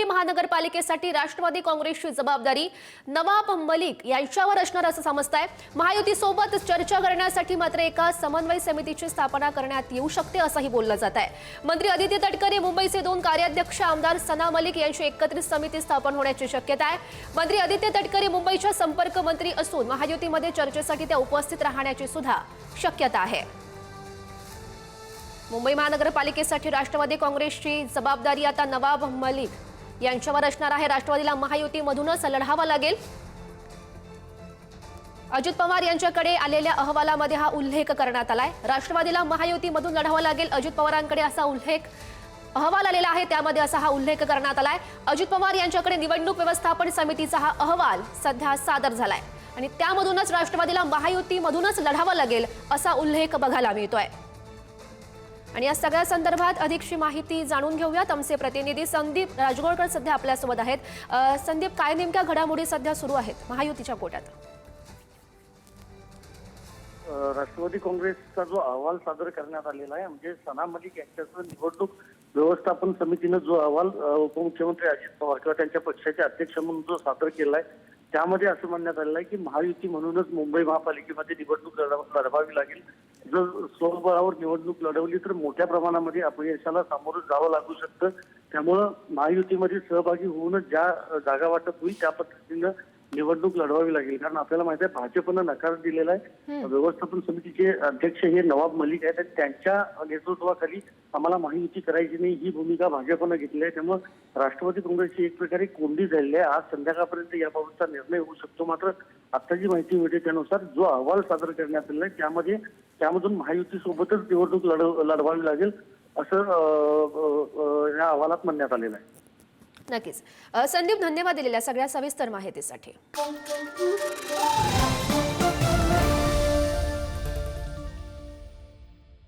महानगरपालिकेसाठी राष्ट्रवादी काँग्रेसची जबाबदारी नवाब मलिक यांच्यावर असणार असं समजताय। महायुतीसोबत चर्चा करण्यासाठी मात्र एका समन्वय समितीची स्थापना करण्यात येऊ शकते असंही बोललं जात आहे। मंत्री आदित्य तटकरे, मुंबईचे 2 कार्याध्यक्ष आमदार सना मलिक यांची एकत्रित समिती स्थापन होण्याची शक्यता आहे। मंत्री आदित्य तटकरे मुंबईच्या संपर्क मंत्री असून महायुतीमध्ये चर्चेसाठी त्या उपस्थित राहण्याची सुद्धा शक्यता आहे। मुंबई महानगरपालिकेसाठी राष्ट्रवादी काँग्रेसची जबाबदारी आता नवाब मलिक यांच्यावर असणार आहे। राष्ट्रवादीला महायुतीमधूनच लढावं लागेल। अजित पवार यांच्याकडे आलेल्या अहवालामध्ये हा उल्लेख करण्यात आलाय। राष्ट्रवादीला महायुतीमधून लढावं लागेल, अजित पवारांकडे असा अहवाल आलेला आहे, त्यामध्ये असा हा उल्लेख करण्यात आलाय। अजित पवार यांच्याकडे निवडणूक व्यवस्थापन समितीचा हा अहवाल सध्या सादर झालाय आणि त्यामधूनच राष्ट्रवादीला महायुतीमधूनच लढावं लागेल असा उल्लेख बघायला मिळतोय। आणि या सगळ्या संदर्भात अधिकची माहिती जाणून घेऊयात। आमचे प्रतिनिधी संदीप राजगोळकर सध्या आपल्यासोबत आहेत। संदीप, काय नेमक्या घडामोडी सध्या सुरू आहेत महायुतीच्या कोट्यात? राष्ट्रवादी काँग्रेसचा जो अहवाल सादर करण्यात आलेला आहे, म्हणजे सना मलिक यांच्यासह निवडणूक व्यवस्थापन समितीनं जो अहवाल उपमुख्यमंत्री अजित पवार किंवा त्यांच्या पक्षाचे अध्यक्ष म्हणून जो सादर केला आहे, त्यामध्ये असं म्हणण्यात आलेलं आहे की महायुती म्हणूनच मुंबई महापालिकेमध्ये निवडणूक लढवावी लागेल। जर स्वबळावर निवडणूक लढवली तर मोठ्या प्रमाणामध्ये अपयशाला सामोरं जावं लागू शकतं। त्यामुळं महायुतीमध्ये सहभागी होऊनच ज्या जागा वाटप होईल त्या पद्धतीनं निवडणूक लढवावी लागेल। कारण आपल्याला माहिती आहे भाजपनं नकार दिलेला आहे। व्यवस्थापन समितीचे अध्यक्ष हे नवाब मलिक आहेत आणि त्यांच्या नेतृत्वाखाली आम्हाला महायुती करायची नाही ही भूमिका भाजपनं घेतली आहे। त्यामुळे राष्ट्रवादी काँग्रेसची एक प्रकारे कोंडी झालेली आहे। आज संध्याकाळपर्यंत याबाबतचा निर्णय होऊ शकतो। मात्र आता जी माहिती मिळते त्यानुसार जो अहवाल सादर करण्यात आलेला आहे त्यामधून महायुतीसोबतच निवडणूक लढवावी लागेल असं या अहवालात म्हणण्यात आलेलं आहे। नक्कीच संदीप, धन्यवाद दिलेल्या सगळ्या सविस्तर माहितीसाठी।